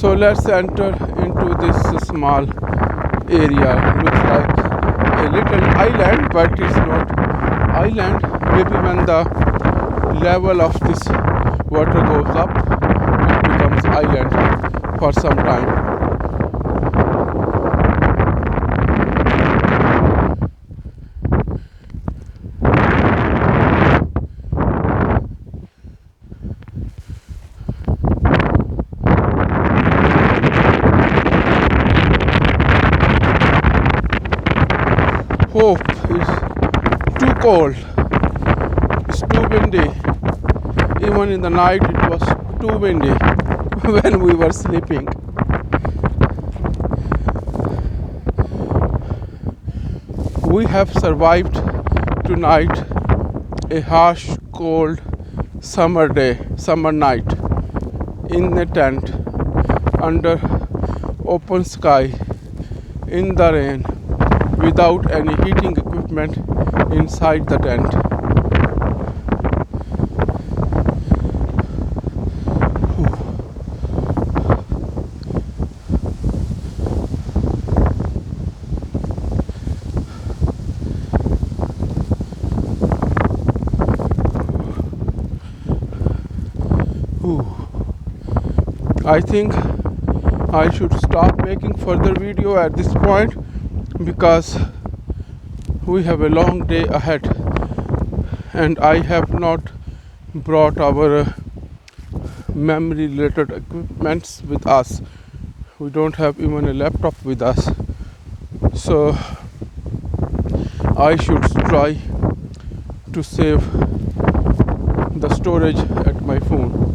So let's enter into this small area. Looks like a little island, but it's not island. Maybe when the level of this water goes up, it becomes island for some time. Oh, it's too cold. It's too windy. Even in the night it was too windy when we were sleeping. We have survived tonight a harsh, cold summer night in a tent under open sky in the rain without any heating equipment inside the tent. I think I should stop making further video at this point because we have a long day ahead and I have not brought our memory related equipments with us. We don't have even a laptop with us, so I should try to save the storage at my phone.